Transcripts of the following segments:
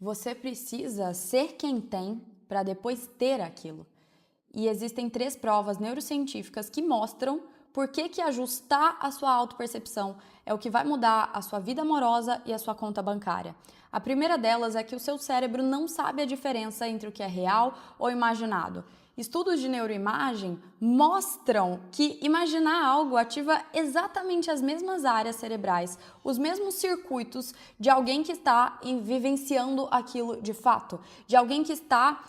Você precisa ser quem tem para depois ter aquilo. E existem 3 provas neurocientíficas que mostram por que ajustar a sua autopercepção é o que vai mudar a sua vida amorosa e a sua conta bancária. A primeira delas é que o seu cérebro não sabe a diferença entre o que é real ou imaginado. Estudos de neuroimagem mostram que imaginar algo ativa exatamente as mesmas áreas cerebrais, os mesmos circuitos de alguém que está vivenciando aquilo de fato, de alguém que está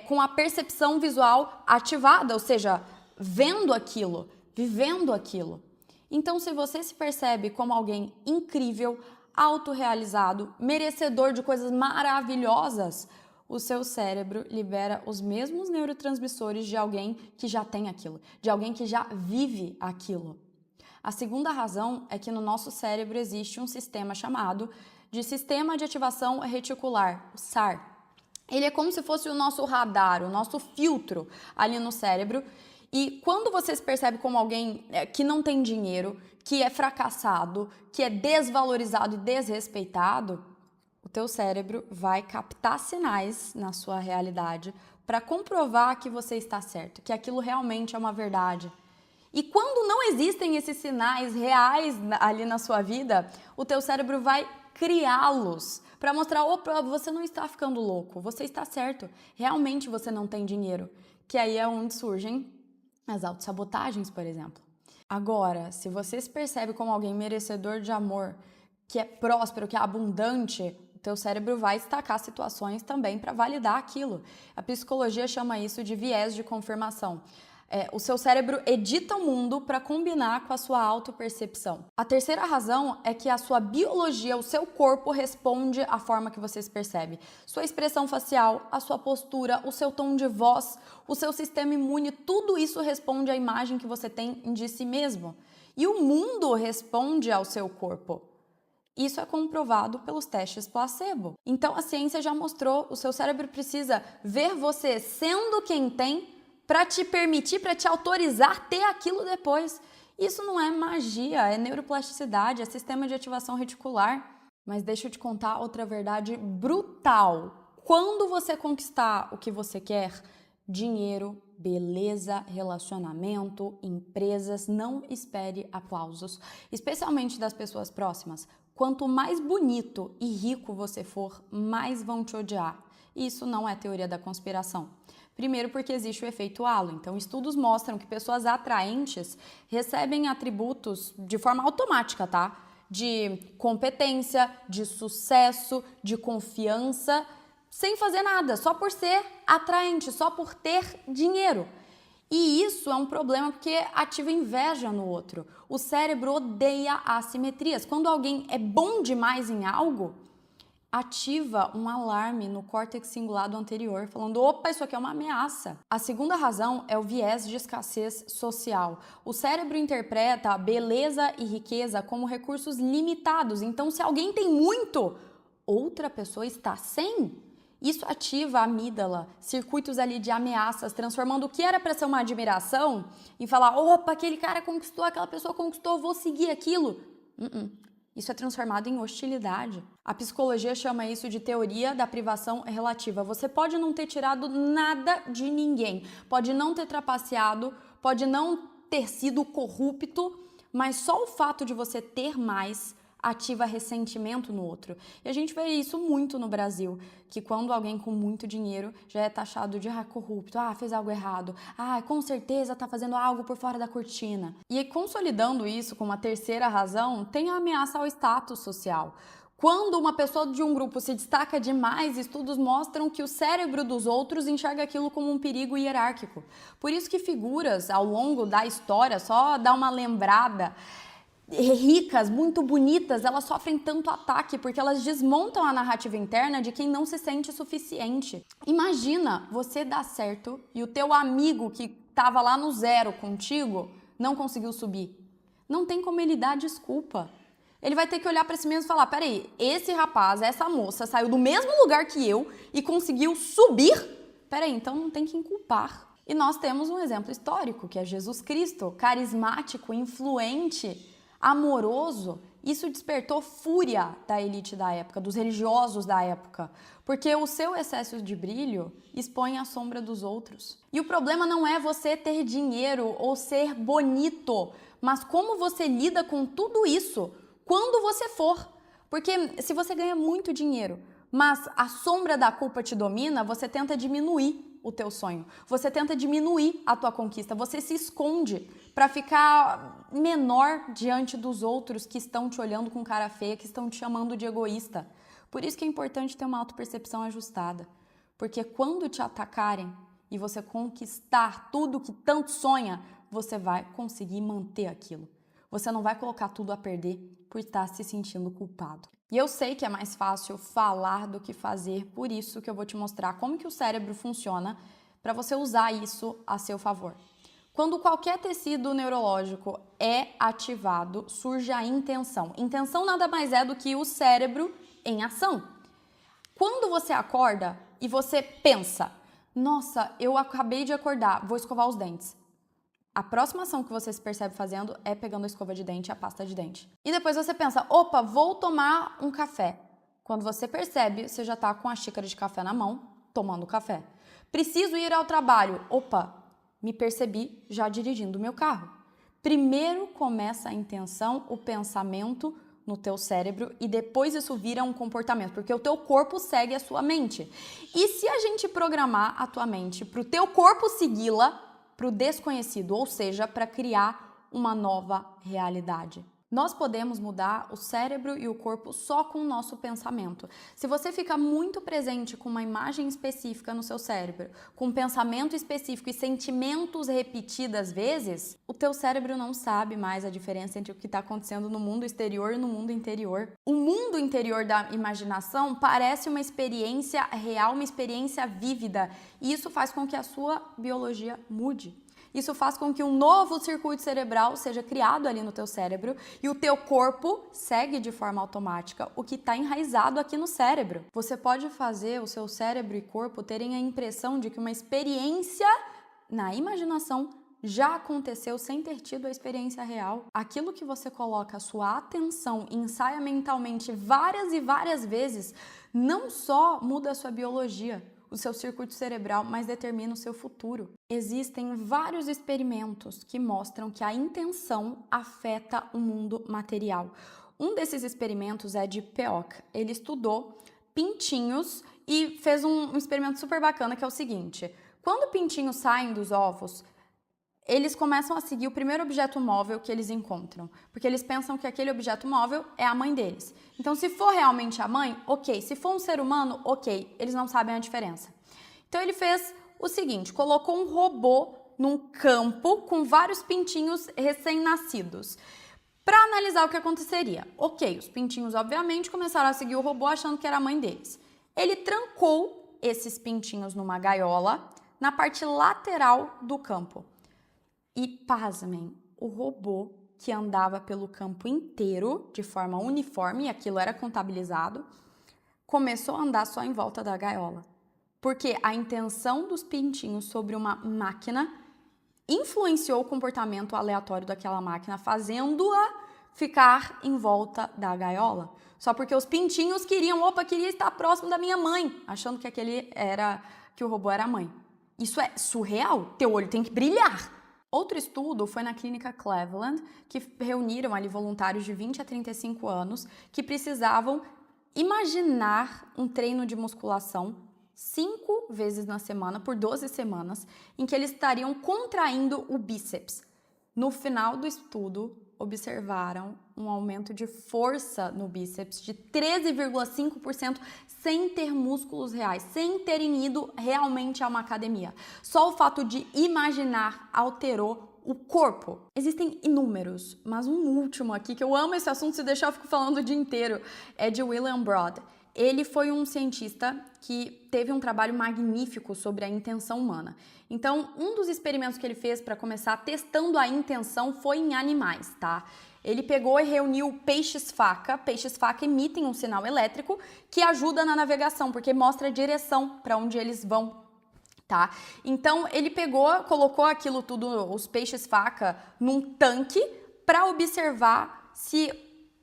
com a percepção visual ativada, ou seja, vendo aquilo, vivendo aquilo. Então, se você se percebe como alguém incrível, autorrealizado, merecedor de coisas maravilhosas, o seu cérebro libera os mesmos neurotransmissores de alguém que já tem aquilo, de alguém que já vive aquilo. A segunda razão é que no nosso cérebro existe um sistema chamado de Sistema de Ativação Reticular, o SAR. Ele é como se fosse o nosso radar, o nosso filtro ali no cérebro. E quando você se percebe como alguém que não tem dinheiro, que é fracassado, que é desvalorizado e desrespeitado, o teu cérebro vai captar sinais na sua realidade para comprovar que você está certo, que aquilo realmente é uma verdade. E quando não existem esses sinais reais ali na sua vida, o teu cérebro vai criá-los para mostrar, opa, você não está ficando louco, você está certo, realmente você não tem dinheiro. Que aí é onde surgem as autossabotagens, por exemplo. Agora, se você se percebe como alguém merecedor de amor, que é próspero, que é abundante, o teu cérebro vai destacar situações também para validar aquilo. A psicologia chama isso de viés de confirmação. O seu cérebro edita o mundo para combinar com a sua autopercepção. A terceira razão é que a sua biologia, o seu corpo responde à forma que você se percebe. Sua expressão facial, a sua postura, o seu tom de voz, o seu sistema imune, tudo isso responde à imagem que você tem de si mesmo. E o mundo responde ao seu corpo. Isso é comprovado pelos testes placebo. Então a ciência já mostrou, o seu cérebro precisa ver você sendo quem tem para te permitir, para te autorizar ter aquilo depois. Isso não é magia, é neuroplasticidade, é sistema de ativação reticular. Mas deixa eu te contar outra verdade brutal. Quando você conquistar o que você quer, dinheiro, beleza, relacionamento, empresas, não espere aplausos, especialmente das pessoas próximas. Quanto mais bonito e rico você for, mais vão te odiar. Isso não é teoria da conspiração. Primeiro porque existe o efeito halo. Então, estudos mostram que pessoas atraentes recebem atributos de forma automática, tá? De competência, de sucesso, de confiança, sem fazer nada, só por ser atraente, só por ter dinheiro. E isso é um problema porque ativa inveja no outro. O cérebro odeia assimetrias. Quando alguém é bom demais em algo, ativa um alarme no córtex cingulado anterior, falando, opa, isso aqui é uma ameaça. A segunda razão é o viés de escassez social. O cérebro interpreta beleza e riqueza como recursos limitados. Então, se alguém tem muito, outra pessoa está sem. Isso ativa a amígdala, circuitos ali de ameaças, transformando o que era para ser uma admiração em falar, opa, aquele cara conquistou, aquela pessoa conquistou, vou seguir aquilo. Isso é transformado em hostilidade. A psicologia chama isso de teoria da privação relativa. Você pode não ter tirado nada de ninguém, pode não ter trapaceado, pode não ter sido corrupto, mas só o fato de você ter mais ativa ressentimento no outro. E a gente vê isso muito no Brasil, que quando alguém com muito dinheiro já é taxado de corrupto, fez algo errado, com certeza tá fazendo algo por fora da cortina. E consolidando isso com uma terceira razão, tem a ameaça ao status social. Quando uma pessoa de um grupo se destaca demais, estudos mostram que o cérebro dos outros enxerga aquilo como um perigo hierárquico. Por isso que figuras ao longo da história, só dá uma lembrada, ricas, muito bonitas, elas sofrem tanto ataque porque elas desmontam a narrativa interna de quem não se sente suficiente. Imagina você dar certo e o teu amigo que estava lá no zero contigo não conseguiu subir. Não tem como ele dar desculpa. Ele vai ter que olhar para si mesmo e falar, peraí, esse rapaz, essa moça saiu do mesmo lugar que eu e conseguiu subir? Peraí, então não tem que inculpar. E nós temos um exemplo histórico, que é Jesus Cristo, carismático, influente, amoroso, Isso despertou fúria da elite da época, dos religiosos da época, porque o seu excesso de brilho expõe a sombra dos outros. E o problema não é você ter dinheiro ou ser bonito, mas como você lida com tudo isso quando você for. Porque se você ganha muito dinheiro, mas a sombra da culpa te domina, você tenta diminuir o teu sonho. Você tenta diminuir a tua conquista, você se esconde para ficar menor diante dos outros que estão te olhando com cara feia, que estão te chamando de egoísta. Por isso que é importante ter uma autopercepção ajustada, porque quando te atacarem e você conquistar tudo que tanto sonha, você vai conseguir manter aquilo. Você não vai colocar tudo a perder por estar se sentindo culpado. E eu sei que é mais fácil falar do que fazer, por isso que eu vou te mostrar como que o cérebro funciona para você usar isso a seu favor. Quando qualquer tecido neurológico é ativado, surge a intenção. Intenção nada mais é do que o cérebro em ação. Quando você acorda e você pensa, nossa, eu acabei de acordar, vou escovar os dentes. A próxima ação que você se percebe fazendo é pegando a escova de dente e a pasta de dente. E depois você pensa, opa, vou tomar um café. Quando você percebe, você já está com a xícara de café na mão, tomando café. Preciso ir ao trabalho. Opa, me percebi já dirigindo o meu carro. Primeiro começa a intenção, o pensamento no teu cérebro e depois isso vira um comportamento, porque o teu corpo segue a sua mente. E se a gente programar a tua mente para o teu corpo segui-la, para o desconhecido, ou seja, para criar uma nova realidade. Nós podemos mudar o cérebro e o corpo só com o nosso pensamento. Se você fica muito presente com uma imagem específica no seu cérebro, com um pensamento específico e sentimentos repetidas vezes, o teu cérebro não sabe mais a diferença entre o que está acontecendo no mundo exterior e no mundo interior. O mundo interior da imaginação parece uma experiência real, uma experiência vívida, e isso faz com que a sua biologia mude. Isso faz com que um novo circuito cerebral seja criado ali no teu cérebro e o teu corpo segue de forma automática o que está enraizado aqui no cérebro. Você pode fazer o seu cérebro e corpo terem a impressão de que uma experiência na imaginação já aconteceu sem ter tido a experiência real. Aquilo que você coloca a sua atenção e ensaia mentalmente várias e várias vezes não só muda a sua biologia, o seu circuito cerebral, mas determina o seu futuro. Existem vários experimentos que mostram que a intenção afeta o mundo material. Um desses experimentos é de Peoc. Ele estudou pintinhos e fez um experimento super bacana que é o seguinte: quando pintinhos saem dos ovos, eles começam a seguir o primeiro objeto móvel que eles encontram, porque eles pensam que aquele objeto móvel é a mãe deles. Então, se for realmente a mãe, ok. Se for um ser humano, ok. Eles não sabem a diferença. Então, ele fez o seguinte, colocou um robô num campo com vários pintinhos recém-nascidos para analisar o que aconteceria. Ok, os pintinhos, obviamente, começaram a seguir o robô achando que era a mãe deles. Ele trancou esses pintinhos numa gaiola na parte lateral do campo. E, pasmem, o robô que andava pelo campo inteiro de forma uniforme, e aquilo era contabilizado, começou a andar só em volta da gaiola. Porque a intenção dos pintinhos sobre uma máquina influenciou o comportamento aleatório daquela máquina, fazendo-a ficar em volta da gaiola. Só porque os pintinhos queria estar próximo da minha mãe, achando que o robô era a mãe. Isso é surreal, teu olho tem que brilhar. Outro estudo foi na clínica Cleveland, que reuniram ali voluntários de 20 a 35 anos que precisavam imaginar um treino de musculação 5 vezes na semana, por 12 semanas, em que eles estariam contraindo o bíceps. No final do estudo, observaram um aumento de força no bíceps de 13,5% sem ter músculos reais, sem terem ido realmente a uma academia. Só o fato de imaginar alterou o corpo. Existem inúmeros, mas um último aqui, que eu amo esse assunto, se deixar eu fico falando o dia inteiro, é de William Broad. Ele foi um cientista que teve um trabalho magnífico sobre a intenção humana. Então, um dos experimentos que ele fez para começar testando a intenção foi em animais, tá? Ele pegou e reuniu peixes-faca. Peixes-faca emitem um sinal elétrico que ajuda na navegação, porque mostra a direção para onde eles vão, tá? Então, ele colocou aquilo tudo, os peixes-faca, num tanque para observar se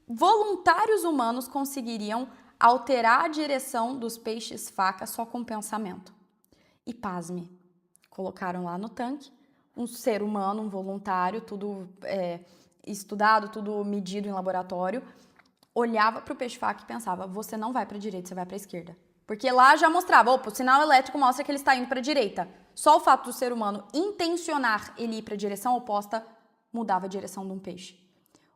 voluntários humanos conseguiriam alterar a direção dos peixes-faca só com pensamento. E pasme, colocaram lá no tanque um ser humano, um voluntário, tudo estudado, tudo medido em laboratório, olhava para o peixe-faca e pensava, você não vai para a direita, você vai para a esquerda. Porque lá já mostrava, o sinal elétrico mostra que ele está indo para a direita. Só o fato do ser humano intencionar ele ir para a direção oposta mudava a direção de um peixe.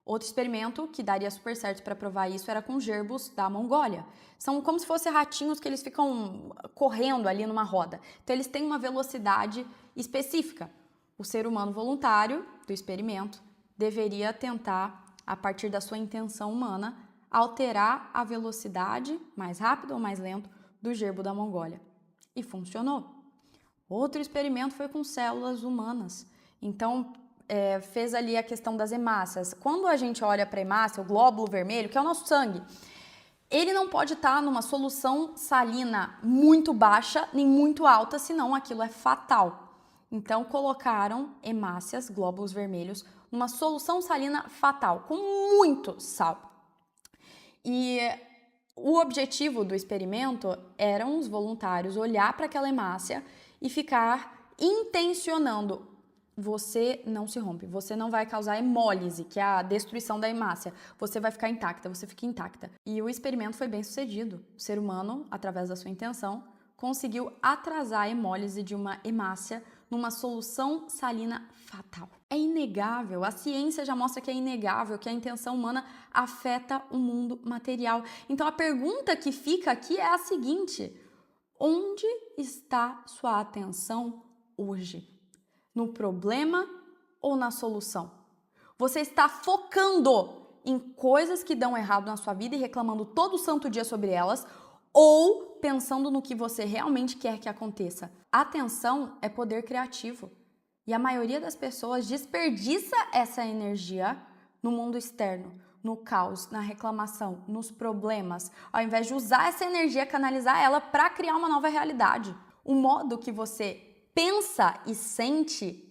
Outro experimento que daria super certo para provar isso era com gerbos da Mongólia. São como se fossem ratinhos que eles ficam correndo ali numa roda. Então eles têm uma velocidade específica. O ser humano voluntário do experimento deveria tentar, a partir da sua intenção humana, alterar a velocidade, mais rápido ou mais lento, do gerbo da Mongólia. E funcionou. Outro experimento foi com células humanas. Então, fez ali a questão das hemácias. Quando a gente olha para a hemácia, o glóbulo vermelho, que é o nosso sangue, ele não pode estar numa solução salina muito baixa nem muito alta, senão aquilo é fatal. Então, colocaram hemácias, glóbulos vermelhos, numa solução salina fatal, com muito sal. E o objetivo do experimento eram os voluntários olhar para aquela hemácia e ficar intencionando. Você não se rompe, você não vai causar hemólise, que é a destruição da hemácia. Você vai ficar intacta, você fica intacta. E o experimento foi bem sucedido. O ser humano, através da sua intenção, conseguiu atrasar a hemólise de uma hemácia numa solução salina fatal. É inegável, a ciência já mostra que é inegável que a intenção humana afeta o mundo material. Então a pergunta que fica aqui é a seguinte: onde está sua atenção hoje? No problema ou na solução? Você está focando em coisas que dão errado na sua vida e reclamando todo santo dia sobre elas, ou pensando no que você realmente quer que aconteça? Atenção é poder criativo. E a maioria das pessoas desperdiça essa energia no mundo externo, no caos, na reclamação, nos problemas, ao invés de usar essa energia, canalizar ela para criar uma nova realidade. O modo que você pensa e sente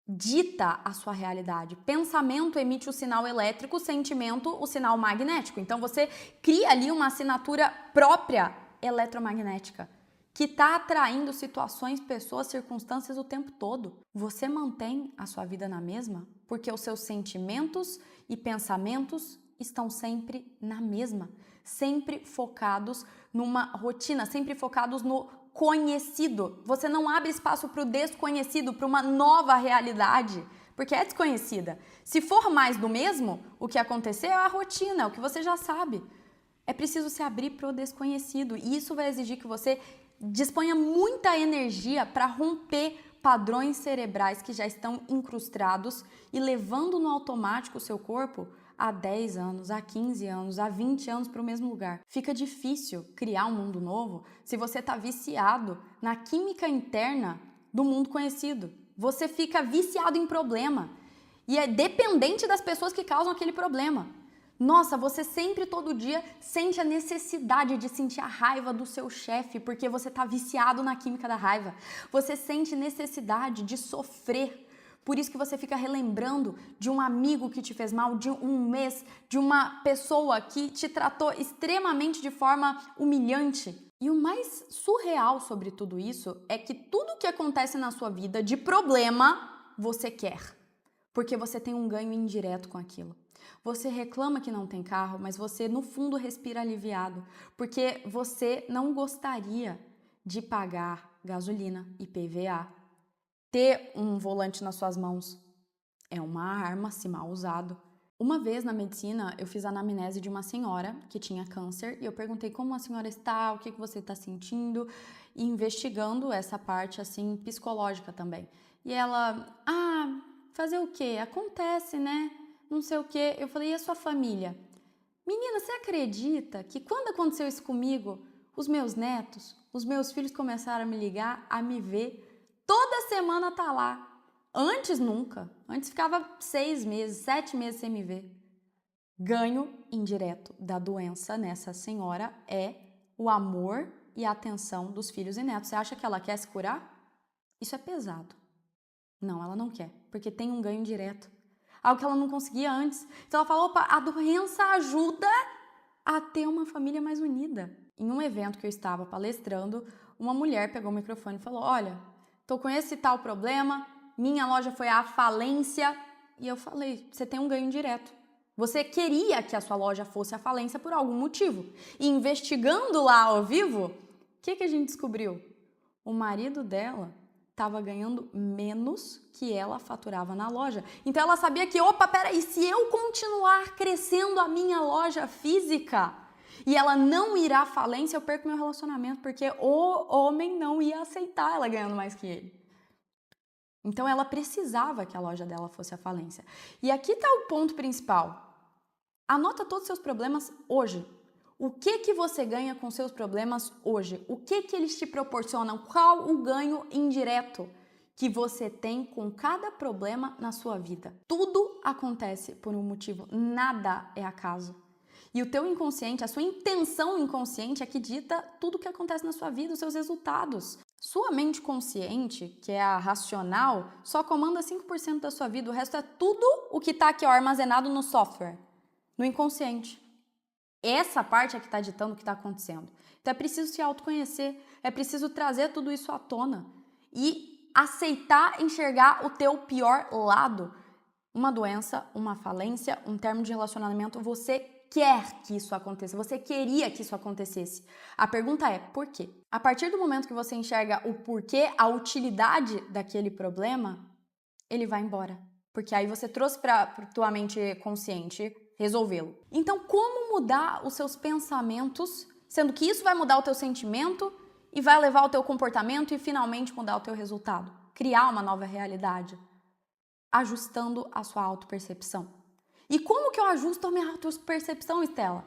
dita a sua realidade. Pensamento emite o sinal elétrico, sentimento o sinal magnético. Então você cria ali uma assinatura própria eletromagnética que está atraindo situações, pessoas, circunstâncias o tempo todo. Você mantém a sua vida na mesma porque os seus sentimentos e pensamentos estão sempre na mesma, sempre focados numa rotina, sempre focados no conhecido. Você não abre espaço para o desconhecido, para uma nova realidade, porque é desconhecida. Se for mais do mesmo, o que acontecer é a rotina, é o que você já sabe. É preciso se abrir para o desconhecido e isso vai exigir que você disponha muita energia para romper padrões cerebrais que já estão incrustados e levando no automático o seu corpo há 10 anos, há 15 anos, há 20 anos para o mesmo lugar. Fica difícil criar um mundo novo se você está viciado na química interna do mundo conhecido. Você fica viciado em problema e é dependente das pessoas que causam aquele problema. Nossa, você sempre, todo dia, sente a necessidade de sentir a raiva do seu chefe porque você está viciado na química da raiva. Você sente necessidade de sofrer. Por isso que você fica relembrando de um amigo que te fez mal, de um mês, de uma pessoa que te tratou extremamente de forma humilhante. E o mais surreal sobre tudo isso é que tudo que acontece na sua vida de problema, você quer. Porque você tem um ganho indireto com aquilo. Você reclama que não tem carro, mas você no fundo respira aliviado, porque você não gostaria de pagar gasolina, IPVA. Ter um volante nas suas mãos é uma arma, se mal usado. Uma vez na medicina, eu fiz a anamnese de uma senhora que tinha câncer e eu perguntei como a senhora está, o que você está sentindo, e investigando essa parte assim psicológica também. E ela, fazer o quê? Acontece, né? Não sei o quê. Eu falei, e a sua família? Menina, você acredita que quando aconteceu isso comigo, os meus netos, os meus filhos começaram a me ligar, a me ver? Toda semana tá lá. Antes nunca. Antes ficava 6 meses, 7 meses sem me ver. Ganho indireto da doença nessa senhora é o amor e a atenção dos filhos e netos. Você acha que ela quer se curar? Isso é pesado. Não, ela não quer, porque tem um ganho direto. algo que ela não conseguia antes. Então ela fala, opa, a doença ajuda a ter uma família mais unida. Em um evento que eu estava palestrando, uma mulher pegou o microfone e falou, olha, tô com esse tal problema, minha loja foi à falência. E eu falei, você tem um ganho direto. Você queria que a sua loja fosse à falência por algum motivo. E investigando lá ao vivo, o que a gente descobriu? O marido dela estava ganhando menos que ela faturava na loja. Então ela sabia que, opa, peraí, se eu continuar crescendo a minha loja física e ela não irá à falência, eu perco meu relacionamento, porque o homem não ia aceitar ela ganhando mais que ele. Então ela precisava que a loja dela fosse à falência. E aqui está o ponto principal. Anota todos os seus problemas hoje. O que você ganha com seus problemas hoje? O que eles te proporcionam? Qual o ganho indireto que você tem com cada problema na sua vida? Tudo acontece por um motivo, nada é acaso. E o teu inconsciente, a sua intenção inconsciente é que dita tudo o que acontece na sua vida, os seus resultados. Sua mente consciente, que é a racional, só comanda 5% da sua vida, o resto é tudo o que está aqui armazenado no software, no inconsciente. Essa parte é que está ditando o que está acontecendo. Então é preciso se autoconhecer, é preciso trazer tudo isso à tona e aceitar enxergar o teu pior lado. Uma doença, uma falência, um término de relacionamento, você quer que isso aconteça, você queria que isso acontecesse. A pergunta é, por quê? A partir do momento que você enxerga o porquê, a utilidade daquele problema, ele vai embora. Porque aí você trouxe para tua mente consciente resolvê-lo. Então, como mudar os seus pensamentos, sendo que isso vai mudar o teu sentimento e vai levar o teu comportamento e finalmente mudar o teu resultado? Criar uma nova realidade, ajustando a sua autopercepção. E como que eu ajusto a minha autopercepção, Estela?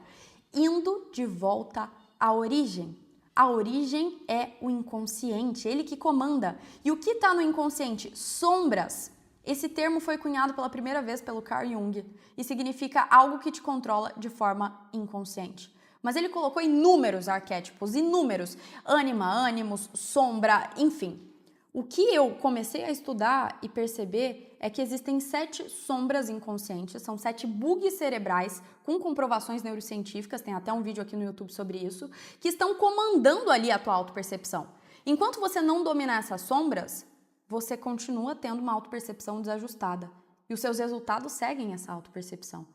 Indo de volta à origem. A origem é o inconsciente, ele que comanda. E o que está no inconsciente? Sombras. Esse termo foi cunhado pela primeira vez pelo Carl Jung e significa algo que te controla de forma inconsciente. Mas ele colocou inúmeros arquétipos, inúmeros, ânima, ânimos, sombra, enfim. O que eu comecei a estudar e perceber é que existem 7 sombras inconscientes, são 7 bugs cerebrais com comprovações neurocientíficas, tem até um vídeo aqui no YouTube sobre isso, que estão comandando ali a tua autopercepção. Enquanto você não dominar essas sombras, você continua tendo uma autopercepção desajustada e os seus resultados seguem essa autopercepção.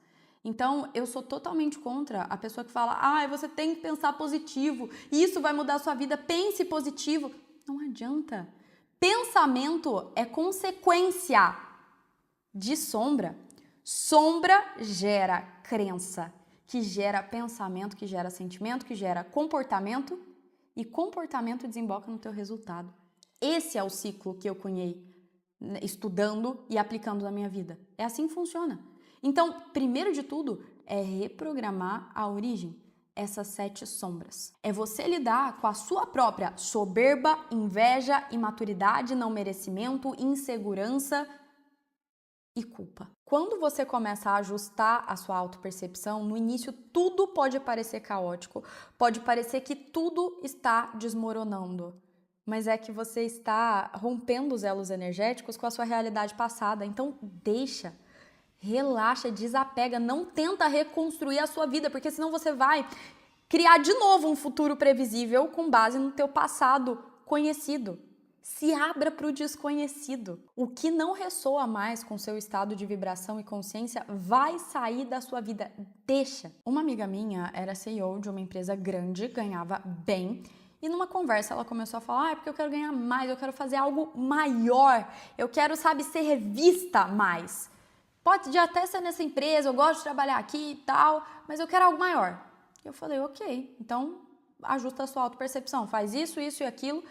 Então, eu sou totalmente contra a pessoa que fala, você tem que pensar positivo, isso vai mudar a sua vida, pense positivo. Não adianta. Pensamento é consequência de sombra. Sombra gera crença, que gera pensamento, que gera sentimento, que gera comportamento e comportamento desemboca no teu resultado. Esse é o ciclo que eu cunhei estudando e aplicando na minha vida. É assim que funciona. Então, primeiro de tudo, é reprogramar a origem. Essas 7 sombras. É você lidar com a sua própria soberba, inveja, imaturidade, não merecimento, insegurança e culpa. Quando você começa a ajustar a sua autopercepção, no início tudo pode parecer caótico, pode parecer que tudo está desmoronando, mas é que você está rompendo os elos energéticos com a sua realidade passada. Então deixa. Relaxa, desapega, não tenta reconstruir a sua vida, porque senão você vai criar de novo um futuro previsível com base no teu passado conhecido. Se abra para o desconhecido. O que não ressoa mais com seu estado de vibração e consciência vai sair da sua vida. Deixa. Uma amiga minha era CEO de uma empresa grande, ganhava bem, e numa conversa ela começou a falar, é porque eu quero ganhar mais, eu quero fazer algo maior, eu quero, ser revista mais. Pode até ser nessa empresa, eu gosto de trabalhar aqui e tal, mas eu quero algo maior. Eu falei, ok, então ajusta a sua autopercepção, faz isso, isso e aquilo.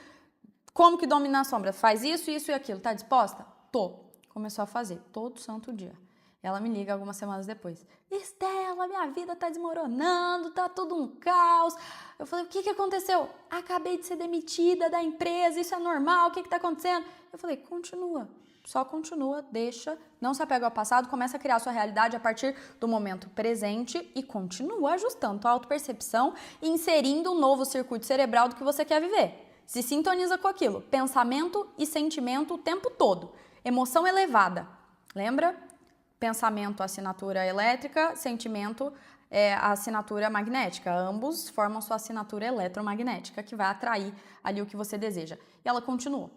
Como que domina a sombra? Faz isso, isso e aquilo. Tá disposta? Tô. Começou a fazer, todo santo dia. Ela me liga algumas semanas depois. Estela, minha vida tá desmoronando, tá tudo um caos. Eu falei, o que aconteceu? Acabei de ser demitida da empresa, isso é normal, o que tá acontecendo? Eu falei, continua. Só continua, deixa, não se apega ao passado, começa a criar a sua realidade a partir do momento presente e continua ajustando a autopercepção e inserindo um novo circuito cerebral do que você quer viver. Se sintoniza com aquilo, pensamento e sentimento o tempo todo, emoção elevada. Lembra? Pensamento, assinatura elétrica, sentimento, a assinatura magnética. Ambos formam sua assinatura eletromagnética, que vai atrair ali o que você deseja. E ela continuou.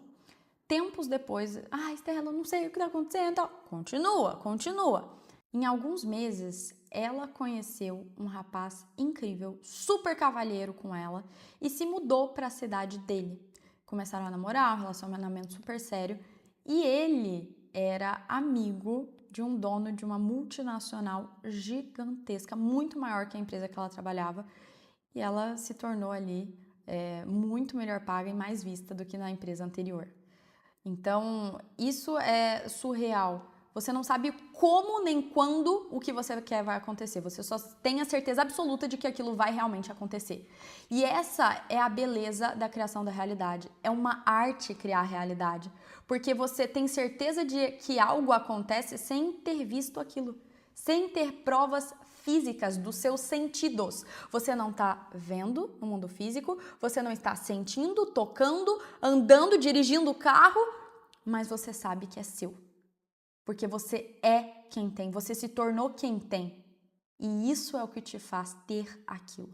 Tempos depois, Estela, não sei o que está acontecendo. Continua. Em alguns meses, ela conheceu um rapaz incrível, super cavalheiro com ela, e se mudou para a cidade dele. Começaram a namorar, um relacionamento super sério, e ele era amigo de um dono de uma multinacional gigantesca, muito maior que a empresa que ela trabalhava, e ela se tornou ali muito melhor paga e mais vista do que na empresa anterior. Então, isso é surreal. Você não sabe como nem quando o que você quer vai acontecer. Você só tem a certeza absoluta de que aquilo vai realmente acontecer. E essa é a beleza da criação da realidade. É uma arte criar a realidade. Porque você tem certeza de que algo acontece sem ter visto aquilo. Sem ter provas físicas dos seus sentidos. Você não está vendo no mundo físico, você não está sentindo, tocando, andando, dirigindo o carro, mas você sabe que é seu. Porque você é quem tem, você se tornou quem tem. E isso é o que te faz ter aquilo.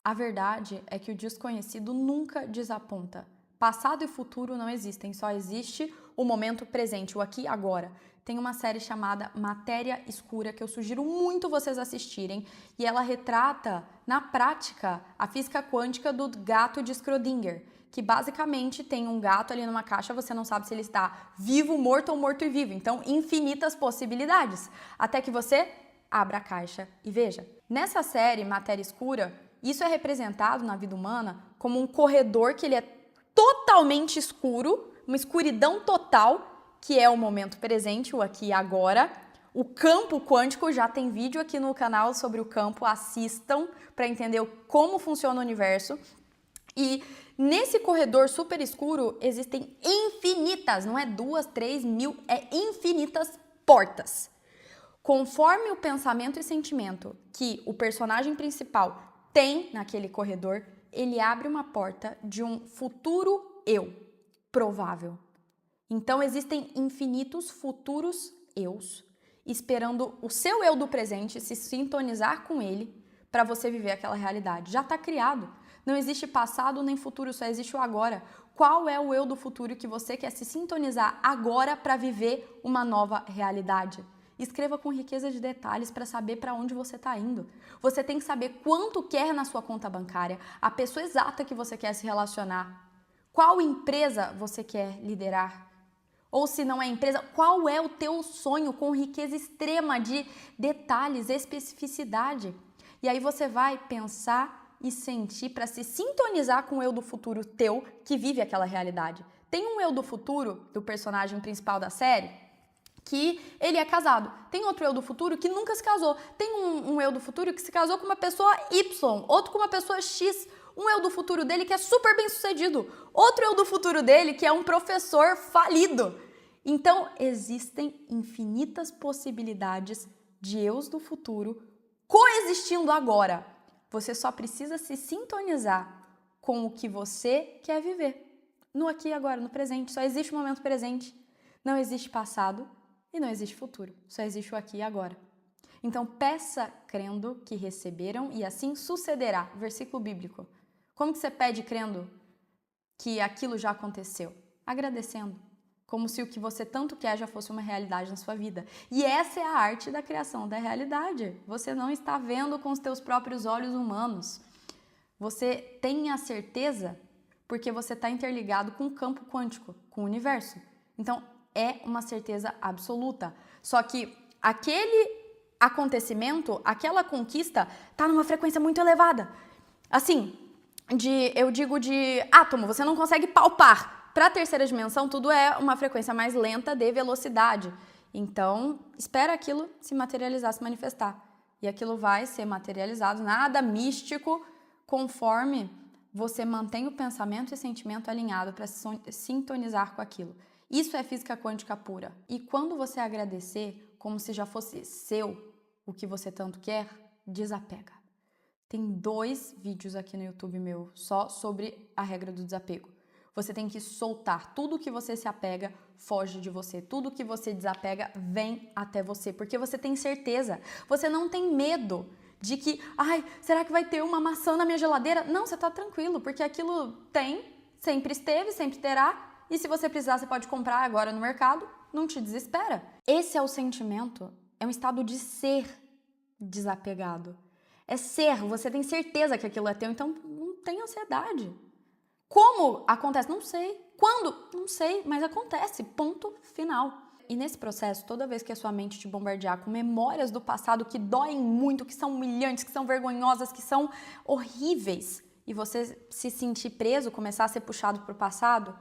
A verdade é que o desconhecido nunca desaponta. Passado e futuro não existem, só existe o momento presente, o aqui e agora. Tem uma série chamada Matéria Escura que eu sugiro muito vocês assistirem e ela retrata, na prática, a física quântica do gato de Schrödinger, que basicamente tem um gato ali numa caixa, você não sabe se ele está vivo, morto ou morto e vivo. Então, infinitas possibilidades, até que você abra a caixa e veja. Nessa série, Matéria Escura, isso é representado na vida humana como um corredor que ele é totalmente escuro, uma escuridão total, que é o momento presente, o aqui e agora. O campo quântico, já tem vídeo aqui no canal sobre o campo, assistam para entender como funciona o universo. E nesse corredor super escuro existem infinitas, não é 2, 3 mil, é infinitas portas. Conforme o pensamento e sentimento que o personagem principal tem naquele corredor, ele abre uma porta de um futuro eu provável. Então existem infinitos futuros eus esperando o seu eu do presente se sintonizar com ele para você viver aquela realidade. Já está criado. Não existe passado nem futuro, só existe o agora. Qual é o eu do futuro que você quer se sintonizar agora para viver uma nova realidade? Escreva com riqueza de detalhes para saber para onde você está indo. Você tem que saber quanto quer na sua conta bancária, a pessoa exata que você quer se relacionar, qual empresa você quer liderar. Ou se não é empresa, qual é o teu sonho com riqueza extrema de detalhes, especificidade. E aí você vai pensar e sentir para se sintonizar com o eu do futuro teu que vive aquela realidade. Tem um eu do futuro, do personagem principal da série, que ele é casado. Tem outro eu do futuro que nunca se casou. Tem um eu do futuro que se casou com uma pessoa Y, outro com uma pessoa X. Um eu do futuro dele que é super bem sucedido. Outro eu do futuro dele que é um professor falido. Então, existem infinitas possibilidades de eus do futuro coexistindo agora. Você só precisa se sintonizar com o que você quer viver. No aqui e agora, no presente. Só existe o momento presente. Não existe passado e não existe futuro. Só existe o aqui e agora. Então, peça crendo que receberam e assim sucederá. Versículo bíblico. Como que você pede crendo que aquilo já aconteceu? Agradecendo. Como se o que você tanto quer já fosse uma realidade na sua vida. E essa é a arte da criação da realidade. Você não está vendo com os teus próprios olhos humanos. Você tem a certeza porque você está interligado com o campo quântico, com o universo. Então, é uma certeza absoluta. Só que aquele acontecimento, aquela conquista, está numa frequência muito elevada. Assim, eu digo de átomo, você não consegue palpar. Para a terceira dimensão, tudo é uma frequência mais lenta de velocidade. Então, espera aquilo se materializar, se manifestar. E aquilo vai ser materializado, nada místico, conforme você mantém o pensamento e sentimento alinhado para sintonizar com aquilo. Isso é física quântica pura. E quando você agradecer, como se já fosse seu o que você tanto quer, desapega. Tem 2 vídeos aqui no YouTube meu só sobre a regra do desapego. Você tem que soltar. Tudo que você se apega foge de você. Tudo que você desapega vem até você, porque você tem certeza. Você não tem medo de que, ai, será que vai ter uma maçã na minha geladeira? Não, você tá tranquilo, porque aquilo tem, sempre esteve, sempre terá. E se você precisar, você pode comprar agora no mercado. Não te desespera. Esse é o sentimento. É um estado de ser desapegado. É ser, você tem certeza que aquilo é teu, então não tem ansiedade. Como acontece? Não sei. Quando? Não sei, mas acontece. Ponto final. E nesse processo, toda vez que a sua mente te bombardear com memórias do passado que doem muito, que são humilhantes, que são vergonhosas, que são horríveis, e você se sentir preso, começar a ser puxado para o passado,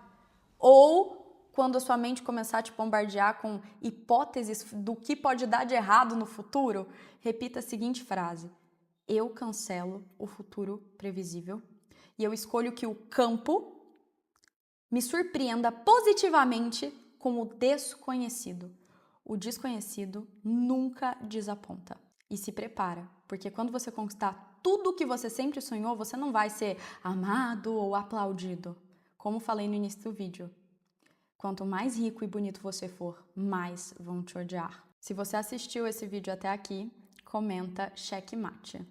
ou quando a sua mente começar a te bombardear com hipóteses do que pode dar de errado no futuro, repita a seguinte frase: eu cancelo o futuro previsível e eu escolho que o campo me surpreenda positivamente com o desconhecido. O desconhecido nunca desaponta. E se prepara, porque quando você conquistar tudo o que você sempre sonhou, você não vai ser amado ou aplaudido. Como falei no início do vídeo, quanto mais rico e bonito você for, mais vão te odiar. Se você assistiu esse vídeo até aqui, comenta checkmate.